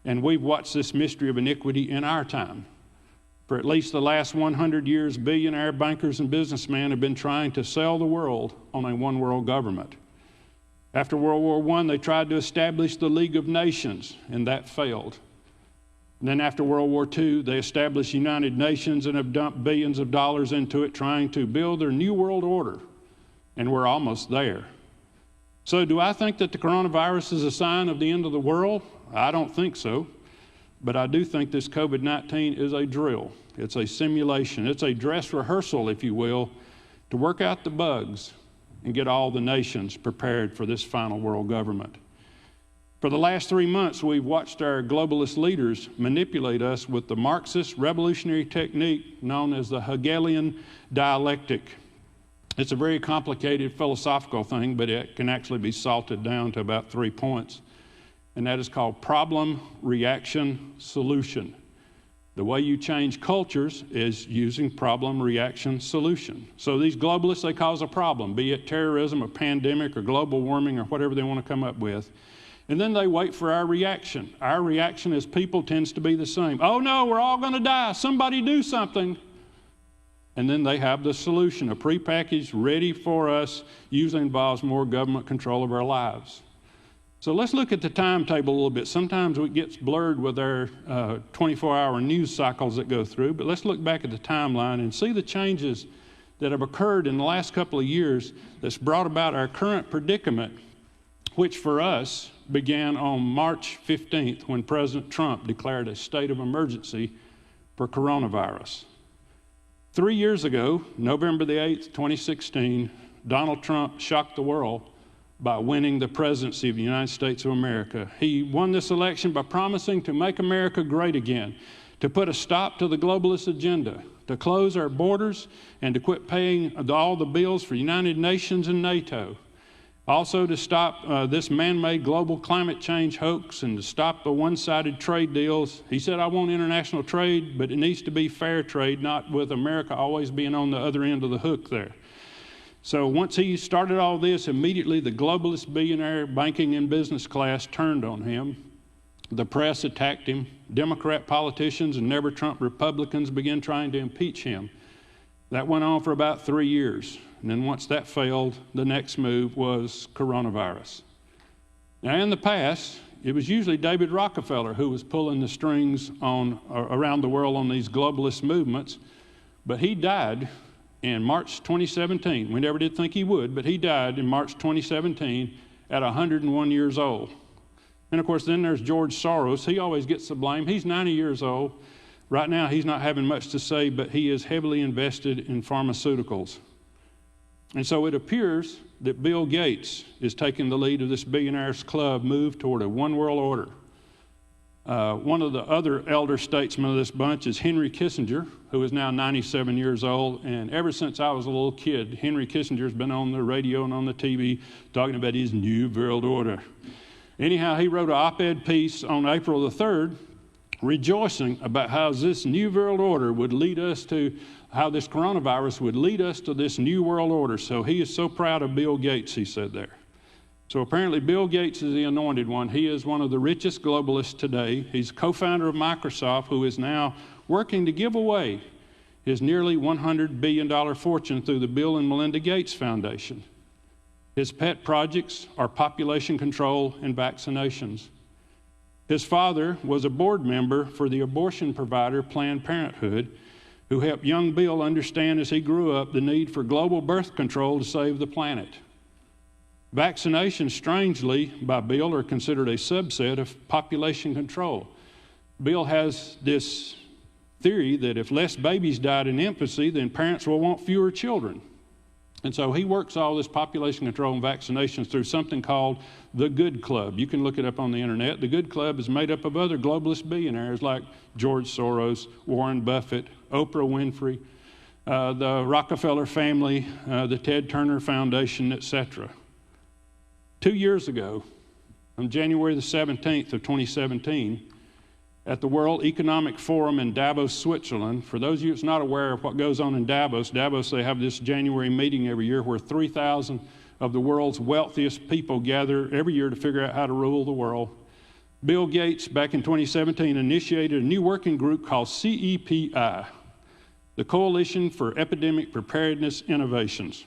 And we've watched this mystery of iniquity in our time. For at least the last 100 years, billionaire bankers and businessmen have been trying to sell the world on a one-world government. After World War I, they tried to establish the League of Nations, and that failed. And then after World War II, they established United Nations and have dumped billions of dollars into it, trying to build their new world order. And we're almost there. So do I think that the coronavirus is a sign of the end of the world? I don't think so. But I do think this COVID-19 is a drill. It's a simulation. It's a dress rehearsal, if you will, to work out the bugs and get all the nations prepared for this final world government. For the last 3 months, we've watched our globalist leaders manipulate us with the Marxist revolutionary technique known as the Hegelian dialectic. It's a very complicated philosophical thing, but it can actually be salted down to about 3 points. And that is called problem, reaction, solution. The way you change cultures is using problem, reaction, solution. So these globalists, they cause a problem, be it terrorism, a pandemic, or global warming, or whatever they want to come up with. And then they wait for our reaction. Our reaction as people tends to be the same. Oh no, we're all going to die. Somebody do something. And then they have the solution, a prepackaged, ready for us, usually involves more government control of our lives. So let's look at the timetable a little bit. Sometimes it gets blurred with our 24-hour news cycles that go through, but let's look back at the timeline and see the changes that have occurred in the last couple of years that's brought about our current predicament, which for us began on March 15th when President Trump declared a state of emergency for coronavirus. 3 years ago, November the 8th, 2016, Donald Trump shocked the world by winning the presidency of the United States of America. He won this election by promising to make America great again, to put a stop to the globalist agenda, to close our borders, and to quit paying all the bills for United Nations and NATO. Also to stop this man-made global climate change hoax and to stop the one-sided trade deals. He said, I want international trade, but it needs to be fair trade, not with America always being on the other end of the hook there. So once he started all this, immediately the globalist billionaire banking and business class turned on him. The press attacked him. Democrat politicians and never Trump Republicans began trying to impeach him. That went on for about 3 years. And then once that failed, the next move was coronavirus. Now in the past, it was usually David Rockefeller who was pulling the strings around the world on these globalist movements, but he died in March 2017. We never did think he would, but he died in March 2017 at 101 years old. And of course, then there's George Soros. He always gets the blame. He's 90 years old. Right now, he's not having much to say, but he is heavily invested in pharmaceuticals. And so it appears that Bill Gates is taking the lead of this billionaires club move toward a one world order. One of the other elder statesmen of this bunch is Henry Kissinger, who is now 97 years old. And ever since I was a little kid, Henry Kissinger's been on the radio and on the TV talking about his new world order. Anyhow, he wrote an op-ed piece on April the 3rd, rejoicing about how this new world order would lead us to, how this coronavirus would lead us to this new world order. So he is so proud of Bill Gates, he said there. So apparently Bill Gates is the anointed one. He is one of the richest globalists today. He's co-founder of Microsoft, who is now working to give away his nearly $100 billion fortune through the Bill and Melinda Gates Foundation. His pet projects are population control and vaccinations. His father was a board member for the abortion provider Planned Parenthood, who helped young Bill understand as he grew up the need for global birth control to save the planet. Vaccinations, strangely, by Bill, are considered a subset of population control. Bill has this theory that if less babies died in infancy, then parents will want fewer children. And so he works all this population control and vaccinations through something called the Good Club. You can look it up on the internet. The Good Club is made up of other globalist billionaires like George Soros, Warren Buffett, Oprah Winfrey, the Rockefeller family, the Ted Turner Foundation, etc. 2 years ago, on January the 17th of 2017, at the World Economic Forum in Davos, Switzerland. For those of you that's not aware of what goes on in Davos, they have this January meeting every year where 3,000 of the world's wealthiest people gather every year to figure out how to rule the world. Bill Gates, back in 2017, initiated a new working group called CEPI, the Coalition for Epidemic Preparedness Innovations.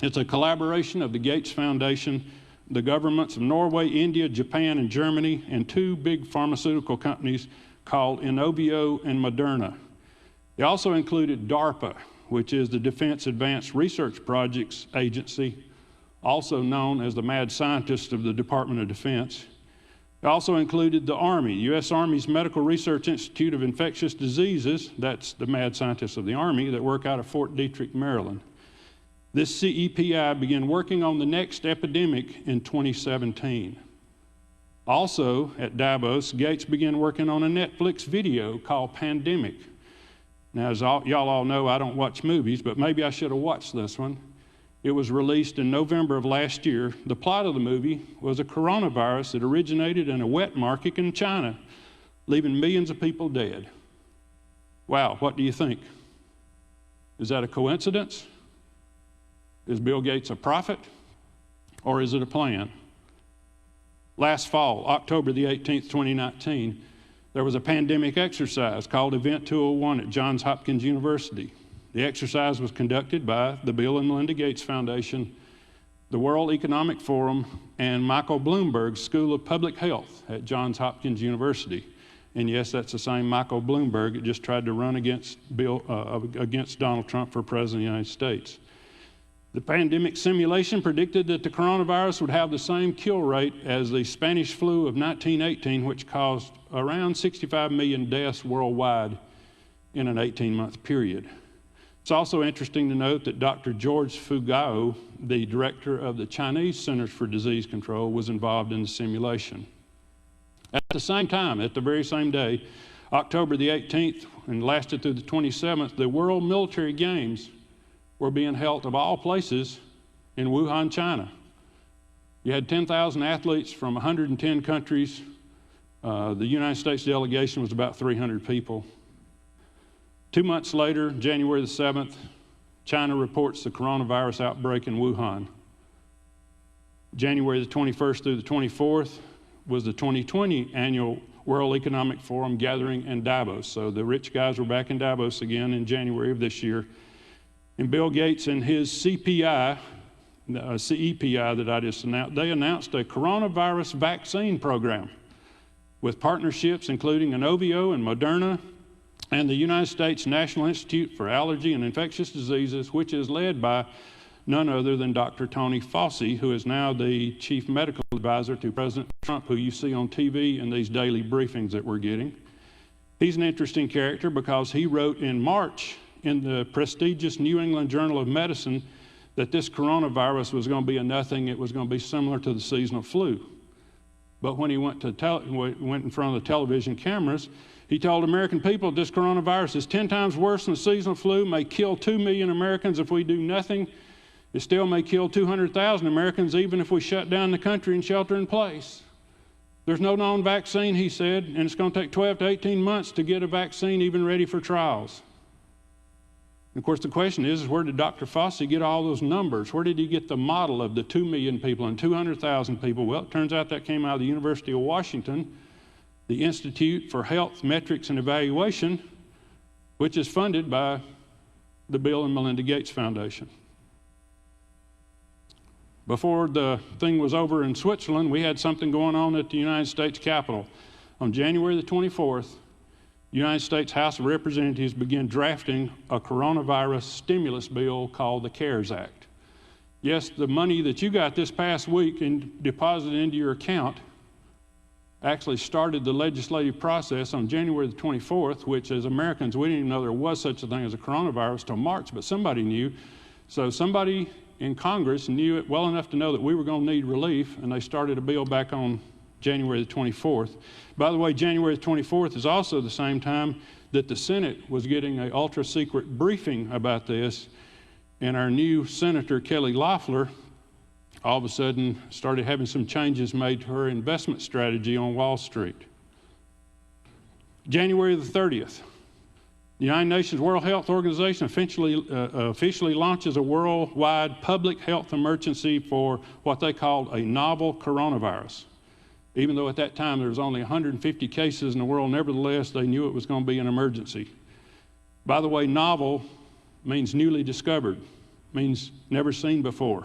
It's a collaboration of the Gates Foundation, the governments of Norway, India, Japan, and Germany, and two big pharmaceutical companies called Inovio and Moderna. They also included DARPA, which is the Defense Advanced Research Projects Agency, also known as the mad scientist of the Department of Defense. It also included the Army, U.S. Army's Medical Research Institute of Infectious Diseases. That's the mad scientists of the Army that work out of Fort Detrick, Maryland. This CEPI began working on the next epidemic in 2017. Also, at Davos, Gates began working on a Netflix video called Pandemic. Now, as y'all all know, I don't watch movies, but maybe I should have watched this one. It was released in November of last year. The plot of the movie was a coronavirus that originated in a wet market in China, leaving millions of people dead. Wow, what do you think? Is that a coincidence? Is Bill Gates a prophet? Or is it a plan? Last fall, October the 18th, 2019, there was a pandemic exercise called Event 201 at Johns Hopkins University. The exercise was conducted by the Bill and Melinda Gates Foundation, the World Economic Forum, and Michael Bloomberg's School of Public Health at Johns Hopkins University. And yes, that's the same Michael Bloomberg that just tried to run against Donald Trump for President of the United States. The pandemic simulation predicted that the coronavirus would have the same kill rate as the Spanish flu of 1918, which caused around 65 million deaths worldwide in an 18-month period. It's also interesting to note that Dr. George Fugao, the director of the Chinese Centers for Disease Control, was involved in the simulation. At the same time, at the very same day, October the 18th, and lasted through the 27th, the World Military Games were being held, of all places, in Wuhan, China. You had 10,000 athletes from 110 countries. The United States delegation was about 300 people. 2 months later, January the 7th, China reports the coronavirus outbreak in Wuhan. January the 21st through the 24th was the 2020 annual World Economic Forum gathering in Davos. So the rich guys were back in Davos again in January of this year. And Bill Gates and his CEPI that I just announced, they announced a coronavirus vaccine program with partnerships including Inovio and Moderna, and the United States National Institute for Allergy and Infectious Diseases, which is led by none other than Dr. Tony Fauci, who is now the chief medical advisor to President Trump, who you see on TV in these daily briefings that we're getting. He's an interesting character because he wrote in March in the prestigious New England Journal of Medicine that this coronavirus was going to be a nothing. It was going to be similar to the seasonal flu. But when he went in front of the television cameras, he told American people this coronavirus is 10 times worse than the seasonal flu, may kill 2 million Americans if we do nothing. It still may kill 200,000 Americans even if we shut down the country and shelter in place. There's no known vaccine, he said, and it's going to take 12 to 18 months to get a vaccine even ready for trials. And of course, the question is where did Dr. Fauci get all those numbers? Where did he get the model of the 2 million people and 200,000 people? Well, it turns out that came out of the University of Washington, the Institute for Health Metrics and Evaluation, which is funded by the Bill and Melinda Gates Foundation. Before the thing was over in Switzerland, we had something going on at the United States Capitol. On January the 24th, the United States House of Representatives began drafting a coronavirus stimulus bill called the CARES Act. Yes, the money that you got this past week and deposited into your account actually started the legislative process on January the 24th, which as Americans, we didn't even know there was such a thing as a coronavirus till March, but somebody knew. So somebody in Congress knew it well enough to know that we were going to need relief, and they started a bill back on January the 24th. By the way, January the 24th is also the same time that the Senate was getting an ultra-secret briefing about this, and our new Senator, Kelly Loeffler, all of a sudden started having some changes made to her investment strategy on Wall Street. January the 30th, the United Nations World Health Organization officially launches a worldwide public health emergency for what they called a novel coronavirus. Even though at that time there was only 150 cases in the world, nevertheless, they knew it was going to be an emergency. By the way, novel means newly discovered, means never seen before,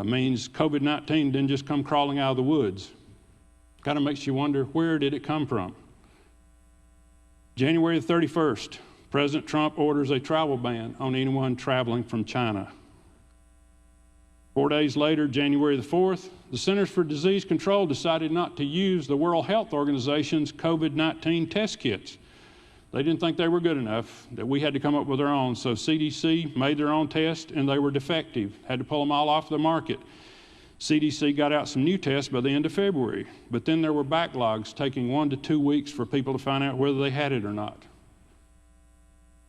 means COVID-19 didn't just come crawling out of the woods. Kind of makes you wonder, where did it come from? January the 31st, President Trump orders a travel ban on anyone traveling from China. 4 days later, January the 4th, the Centers for Disease Control decided not to use the World Health Organization's COVID-19 test kits. They didn't think they were good enough, that we had to come up with our own. So CDC made their own test, and they were defective. Had to pull them all off the market. CDC got out some new tests by the end of February, but then there were backlogs taking 1 to 2 weeks for people to find out whether they had it or not.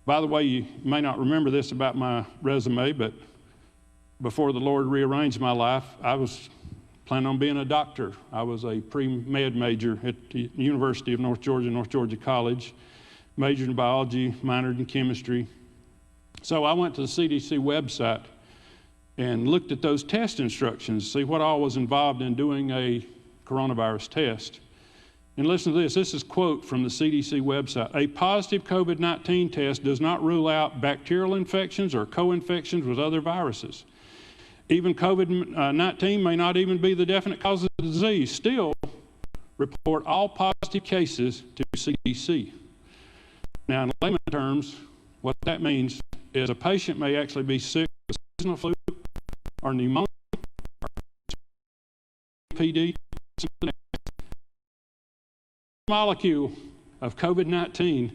By the way, you may not remember this about my resume, but before the Lord rearranged my life, I was planning on being a doctor. I was a pre-med major at the University of North Georgia College, majored in biology, minored in chemistry. So I went to the CDC website and looked at those test instructions, see what all was involved in doing a coronavirus test. And listen to this. This is a quote from the CDC website. A positive COVID-19 test does not rule out bacterial infections or co-infections with other viruses. Even COVID-19 may not even be the definite cause of the disease. Still, report all positive cases to CDC. Now, in layman terms, what that means is a patient may actually be sick with seasonal flu or pneumonia or PD. Molecule of COVID-19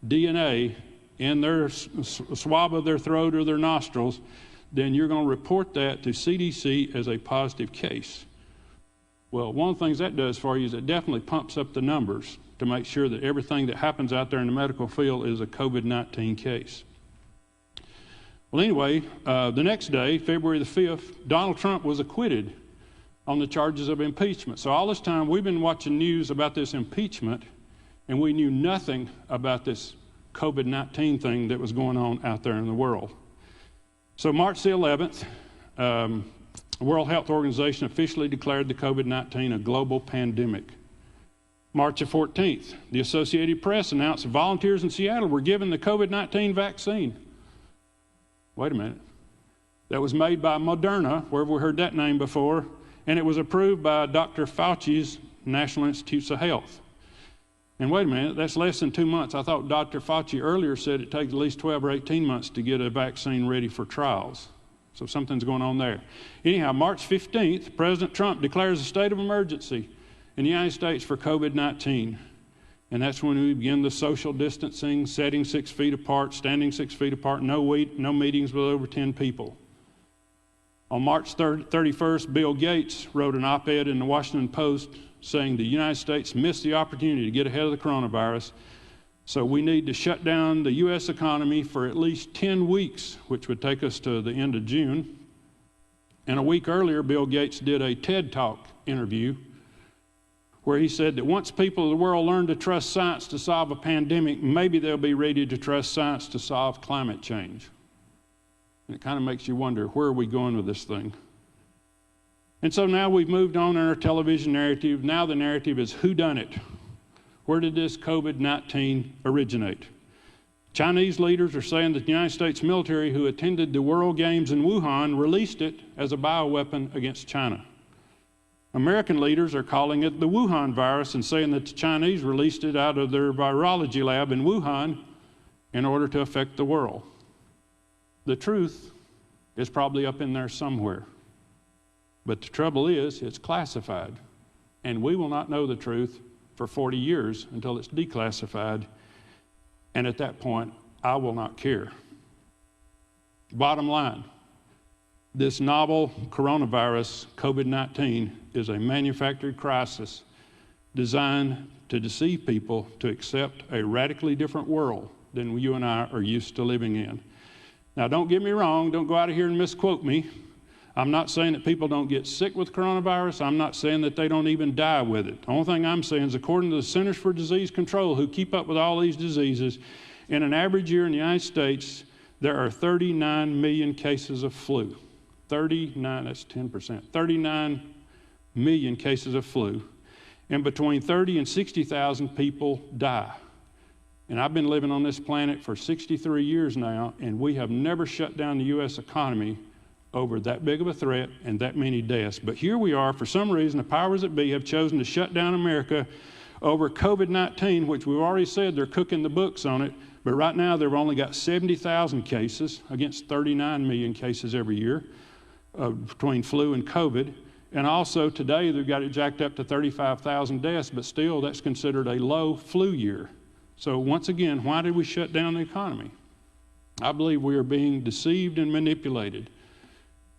DNA in their swab of their throat or their nostrils, then you're going to report that to CDC as a positive case. Well, one of the things that does for you is it definitely pumps up the numbers to make sure that everything that happens out there in the medical field is a COVID-19 case. Well, anyway, the next day, February the 5th, Donald Trump was acquitted on the charges of impeachment. So all this time, we've been watching news about this impeachment, and we knew nothing about this COVID-19 thing that was going on out there in the world. So March the 11th, the World Health Organization officially declared the COVID-19 a global pandemic. March the 14th, the Associated Press announced volunteers in Seattle were given the COVID-19 vaccine. Wait a minute. That was made by Moderna, where have we heard that name before? And it was approved by Dr. Fauci's National Institutes of Health. And wait a minute, that's less than 2 months. I thought Dr. Fauci earlier said it takes at least 12 or 18 months to get a vaccine ready for trials. So something's going on there. Anyhow, March 15th, President Trump declares a state of emergency in the United States for COVID-19. And that's when we begin the social distancing, setting 6 feet apart, standing 6 feet apart, no meetings with over 10 people. On March 31st, Bill Gates wrote an op-ed in the Washington Post saying the United States missed the opportunity to get ahead of the coronavirus, so we need to shut down the U.S. economy for at least 10 weeks, which would take us to the end of June. And a week earlier, Bill Gates did a TED Talk interview where he said that once people of the world learn to trust science to solve a pandemic, maybe they'll be ready to trust science to solve climate change. And it kind of makes you wonder, where are we going with this thing? And so now we've moved on in our television narrative. Now the narrative is whodunit. Where did this COVID-19 originate? Chinese leaders are saying that the United States military who attended the World Games in Wuhan released it as a bioweapon against China. American leaders are calling it the Wuhan virus and saying that the Chinese released it out of their virology lab in Wuhan in order to affect the world. The truth is probably up in there somewhere. But the trouble is, it's classified. And we will not know the truth for 40 years until it's declassified. And at that point, I will not care. Bottom line, this novel coronavirus, COVID-19, is a manufactured crisis designed to deceive people to accept a radically different world than you and I are used to living in. Now, don't get me wrong. Don't go out of here and misquote me. I'm not saying that people don't get sick with coronavirus. I'm not saying that they don't even die with it. The only thing I'm saying is, according to the Centers for Disease Control, who keep up with all these diseases, in an average year in the United States, there are 39 million cases of flu. 39, that's 10%. 39 million cases of flu, and between 30 and 60,000 people die. And I've been living on this planet for 63 years now, and we have never shut down the U.S. economy over that big of a threat and that many deaths. But here we are, for some reason, the powers that be have chosen to shut down America over COVID-19, which we've already said they're cooking the books on it. But right now, they've only got 70,000 cases against 39 million cases every year between flu and COVID. And also today, they've got it jacked up to 35,000 deaths, but still that's considered a low flu year. So once again, why did we shut down the economy? I believe we are being deceived and manipulated.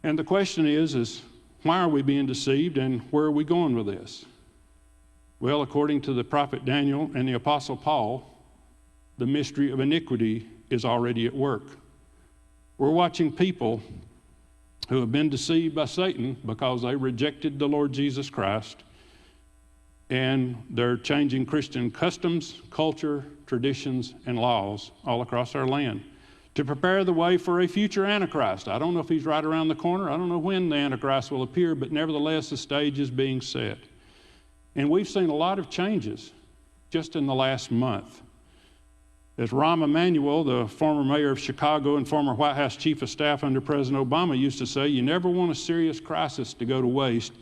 And the question is why are we being deceived and where are we going with this? Well, according to the prophet Daniel and the apostle Paul, the mystery of iniquity is already at work. We're watching people who have been deceived by Satan because they rejected the Lord Jesus Christ, and they're changing Christian customs, culture, traditions, and laws all across our land to prepare the way for a future Antichrist. I don't know if he's right around the corner. I don't know when the Antichrist will appear, but nevertheless, the stage is being set. And we've seen a lot of changes just in the last month. As Rahm Emanuel, the former mayor of Chicago and former White House chief of staff under President Obama, used to say, you never want a serious crisis to go to waste.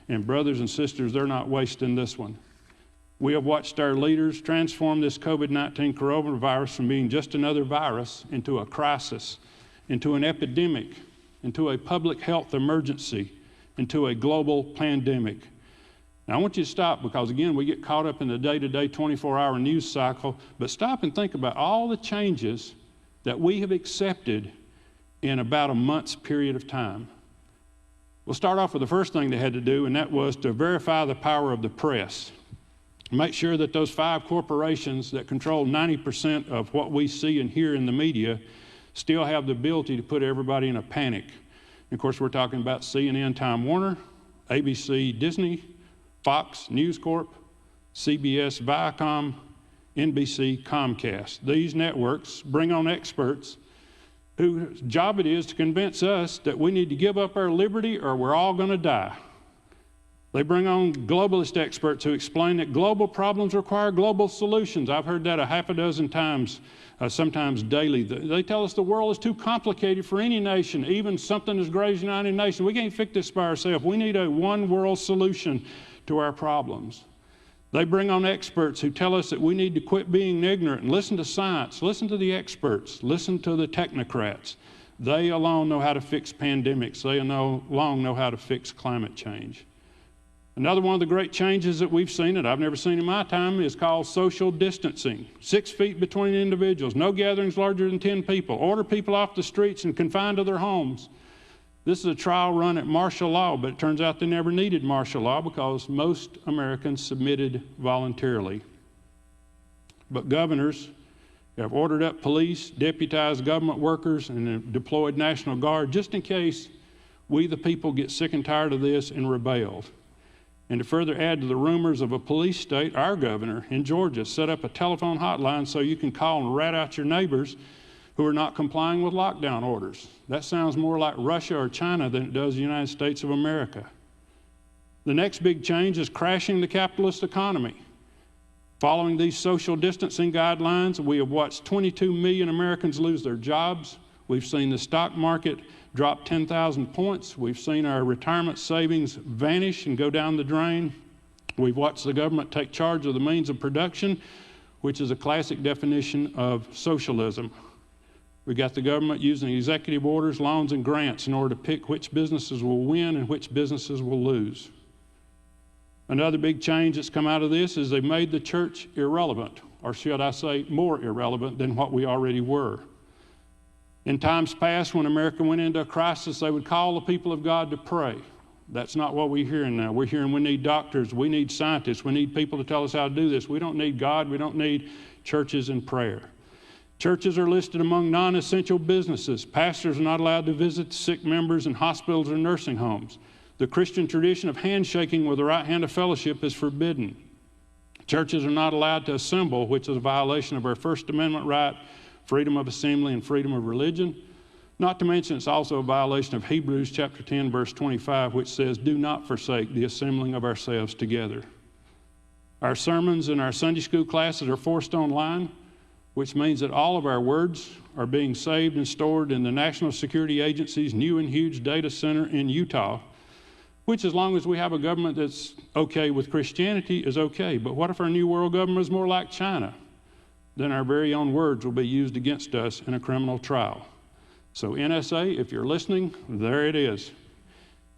And brothers and sisters, they're not wasting this one. We have watched our leaders transform this COVID-19 coronavirus from being just another virus into a crisis, into an epidemic, into a public health emergency, into a global pandemic. Now, I want you to stop because, again, we get caught up in the day-to-day 24-hour news cycle, but stop and think about all the changes that we have accepted in about a month's period of time. We'll start off with the first thing they had to do, and that was to verify the power of the press. Make sure that those 5 corporations that control 90% of what we see and hear in the media still have the ability to put everybody in a panic. And of course, we're talking about CNN, Time Warner, ABC, Disney, Fox, News Corp, CBS, Viacom, NBC, Comcast. These networks bring on experts whose job it is to convince us that we need to give up our liberty or we're all going to die. They bring on globalist experts who explain that global problems require global solutions. I've heard that a half a dozen times, sometimes daily. They tell us the world is too complicated for any nation, even something as great as the United Nations. We can't fix this by ourselves. We need a one world solution to our problems. They bring on experts who tell us that we need to quit being ignorant and listen to science, listen to the experts, listen to the technocrats. They alone know how to fix pandemics. They alone know how to fix climate change. Another one of the great changes that we've seen that I've never seen in my time is called social distancing. 6 feet between individuals, no gatherings larger than 10 people, order people off the streets and confined to their homes. This is a trial run at martial law, but it turns out they never needed martial law because most Americans submitted voluntarily. But governors have ordered up police, deputized government workers, and have deployed National Guard just in case we, the people, get sick and tired of this and rebelled. And to further add to the rumors of a police state, our governor in Georgia set up a telephone hotline so you can call and rat out your neighbors who are not complying with lockdown orders. That sounds more like Russia or China than it does the United States of America. The next big change is crashing the capitalist economy. Following these social distancing guidelines, we have watched 22 million Americans lose their jobs. We've seen the stock market drop 10,000 points. We've seen our retirement savings vanish and go down the drain. We've watched the government take charge of the means of production, which is a classic definition of socialism. We got the government using executive orders, loans, and grants in order to pick which businesses will win and which businesses will lose. Another big change that's come out of this is they've made the church irrelevant, or should I say more irrelevant than what we already were. In times past, when America went into a crisis, they would call the people of God to pray. That's not what we're hearing now. We're hearing we need doctors, we need scientists, we need people to tell us how to do this. We don't need God, we don't need churches and prayer. Churches are listed among non-essential businesses. Pastors are not allowed to visit sick members in hospitals or nursing homes. The Christian tradition of handshaking with the right hand of fellowship is forbidden. Churches are not allowed to assemble, which is a violation of our First Amendment right, freedom of assembly and freedom of religion. Not to mention it's also a violation of Hebrews chapter 10, verse 25, which says, "Do not forsake the assembling of ourselves together." Our sermons and our Sunday school classes are forced online, which means that all of our words are being saved and stored in the National Security Agency's new and huge data center in Utah, which, as long as we have a government that's okay with Christianity, is okay. But what if our new world government is more like China? Then our very own words will be used against us in a criminal trial. So NSA, if you're listening, there it is.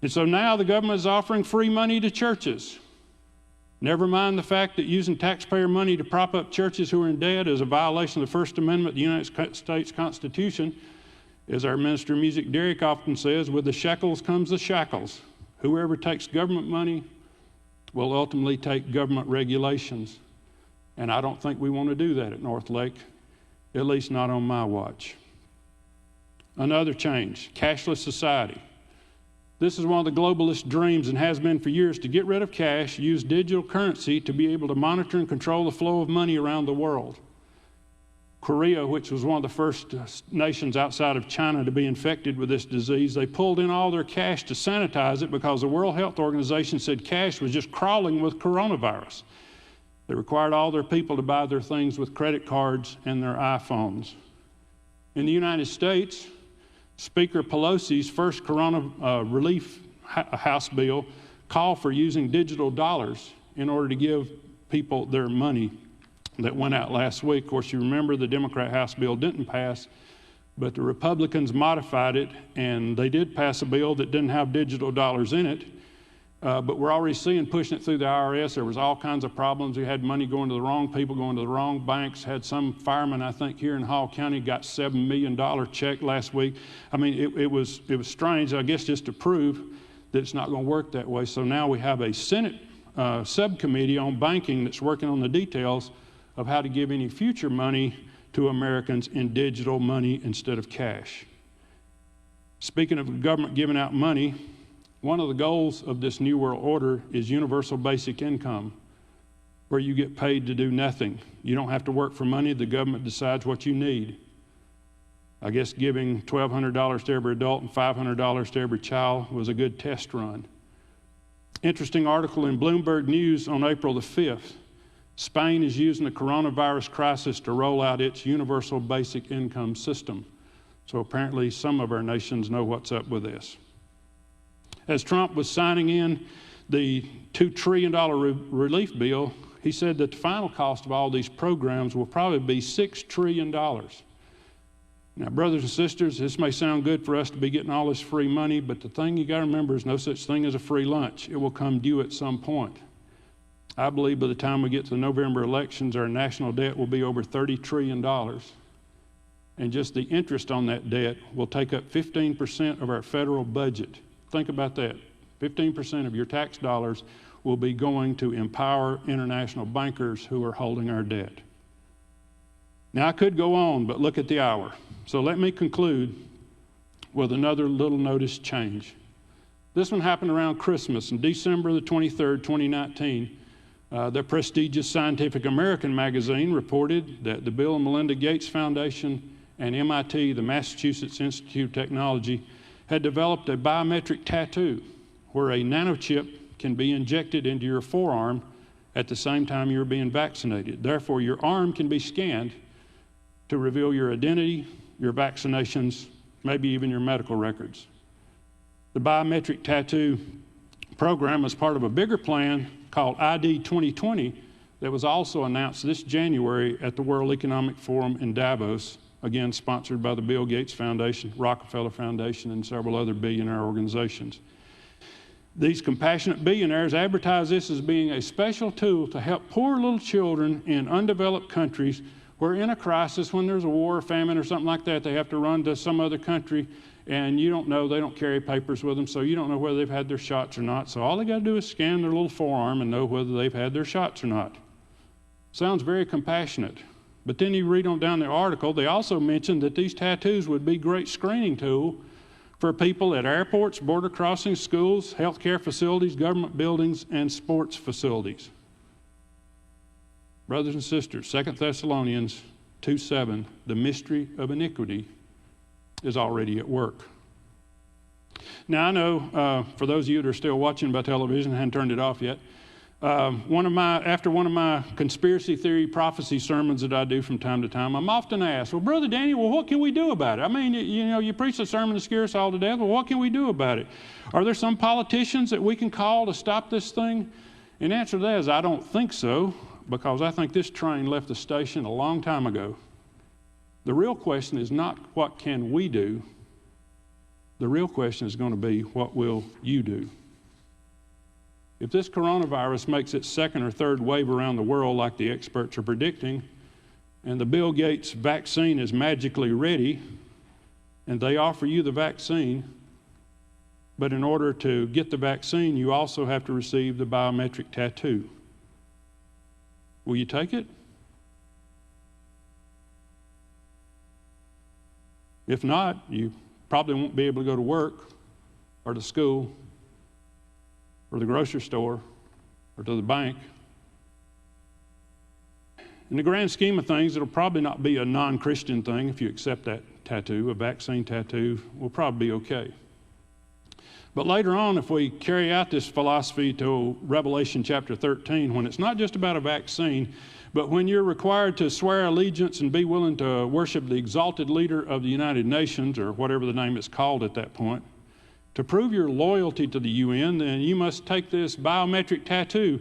And so now the government is offering free money to churches. Never mind the fact that using taxpayer money to prop up churches who are in debt is a violation of the First Amendment of the United States Constitution. As our minister of music, Derek, often says, with the shekels comes the shackles. Whoever takes government money will ultimately take government regulations. And I don't think we want to do that at Northlake, at least not on my watch. Another change, cashless society. This is one of the globalist dreams and has been for years, to get rid of cash, use digital currency to be able to monitor and control the flow of money around the world. Korea, which was one of the first nations outside of China to be infected with this disease, they pulled in all their cash to sanitize it because the World Health Organization said cash was just crawling with coronavirus. They required all their people to buy their things with credit cards and their iPhones. In the United States, Speaker Pelosi's first corona relief House bill called for using digital dollars in order to give people their money that went out last week. Of course, you remember the Democrat House bill didn't pass, but the Republicans modified it, and they did pass a bill that didn't have digital dollars in it. But we're already seeing, pushing it through the IRS, there was all kinds of problems. We had money going to the wrong people, going to the wrong banks. Had some fireman, I think, here in Hall County got $7 million check last week. I mean, it was strange, I guess, just to prove that it's not going to work that way. So now we have a Senate subcommittee on banking that's working on the details of how to give any future money to Americans in digital money instead of cash. Speaking of the government giving out money, one of the goals of this New World Order is universal basic income, where you get paid to do nothing. You don't have to work for money. The government decides what you need. I guess giving $1,200 to every adult and $500 to every child was a good test run. Interesting article in Bloomberg News on April the 5th. Spain is using the coronavirus crisis to roll out its universal basic income system. So apparently some of our nations know what's up with this. As Trump was signing in the $2 trillion relief bill, he said that the final cost of all these programs will probably be $6 trillion. Now, brothers and sisters, this may sound good for us to be getting all this free money, but the thing you got to remember is no such thing as a free lunch. It will come due at some point. I believe by the time we get to the November elections, our national debt will be over $30 trillion. And just the interest on that debt will take up 15% of our federal budget. Think about that. 15% of your tax dollars will be going to empower international bankers who are holding our debt. Now, I could go on, but look at the hour. So let me conclude with another little notice change. This one happened around Christmas, on December the 23rd, 2019. The prestigious Scientific American magazine reported that the Bill and Melinda Gates Foundation and MIT, the Massachusetts Institute of Technology, had developed a biometric tattoo where a nanochip can be injected into your forearm at the same time you're being vaccinated. Therefore, your arm can be scanned to reveal your identity, your vaccinations, maybe even your medical records. The biometric tattoo program is part of a bigger plan called ID 2020 that was also announced this January at the World Economic Forum in Davos, again sponsored by the Bill Gates Foundation, Rockefeller Foundation, and several other billionaire organizations. These compassionate billionaires advertise this as being a special tool to help poor little children in undeveloped countries where in a crisis, when there's a war or famine or something like that, they have to run to some other country, and you don't know, they don't carry papers with them, so you don't know whether they've had their shots or not. So all they got to do is scan their little forearm and know whether they've had their shots or not. Sounds very compassionate. But then you read on down the article, they also mentioned that these tattoos would be a great screening tool for people at airports, border crossings, schools, healthcare facilities, government buildings, and sports facilities. Brothers and sisters, 2 Thessalonians 2:7, the mystery of iniquity is already at work. Now, I know for those of you that are still watching by television, I haven't turned it off yet, after one of my conspiracy theory prophecy sermons that I do from time to time, I'm often asked, well, Brother Danny, well, what can we do about it? I mean, you preach a sermon to scare us all to death. Well, what can we do about it? Are there some politicians that we can call to stop this thing? And the answer to that is I don't think so, because I think this train left the station a long time ago. The real question is not what can we do. The real question is going to be, what will you do? If this coronavirus makes its second or third wave around the world like the experts are predicting, and the Bill Gates vaccine is magically ready, and they offer you the vaccine, but in order to get the vaccine, you also have to receive the biometric tattoo. Will you take it? If not, you probably won't be able to go to work or to school or the grocery store or to the bank. In the grand scheme of things, it'll probably not be a non-Christian thing if you accept that tattoo. A vaccine tattoo will probably be okay. But later on, if we carry out this philosophy to Revelation chapter 13, when it's not just about a vaccine, but when you're required to swear allegiance and be willing to worship the exalted leader of the United Nations, or whatever the name is called at that point, to prove your loyalty to the UN, then you must take this biometric tattoo.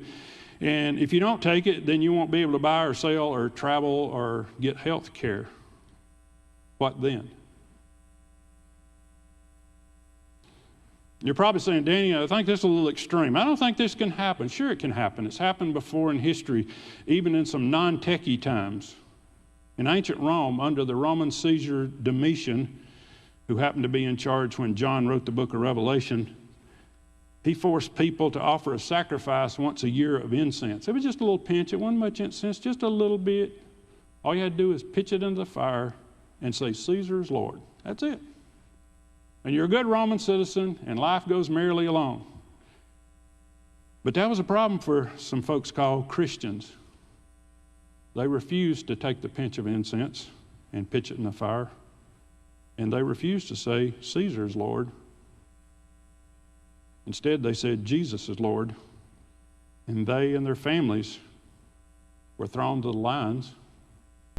And if you don't take it, then you won't be able to buy or sell or travel or get health care. What then? You're probably saying, Danny, I think this is a little extreme. I don't think this can happen. Sure, it can happen. It's happened before in history, even in some non-techie times. In ancient Rome, under the Roman Caesar Domitian, who happened to be in charge when John wrote the book of Revelation, he forced people to offer a sacrifice once a year of incense. It was just a little pinch. It wasn't much incense, just a little bit. All you had to do is pitch it into the fire and say, Caesar's Lord. That's it. And you're a good Roman citizen, and life goes merrily along. But that was a problem for some folks called Christians. They refused to take the pinch of incense and pitch it in the fire. And they refused to say, Caesar is Lord. Instead, they said, Jesus is Lord. And they and their families were thrown to the lions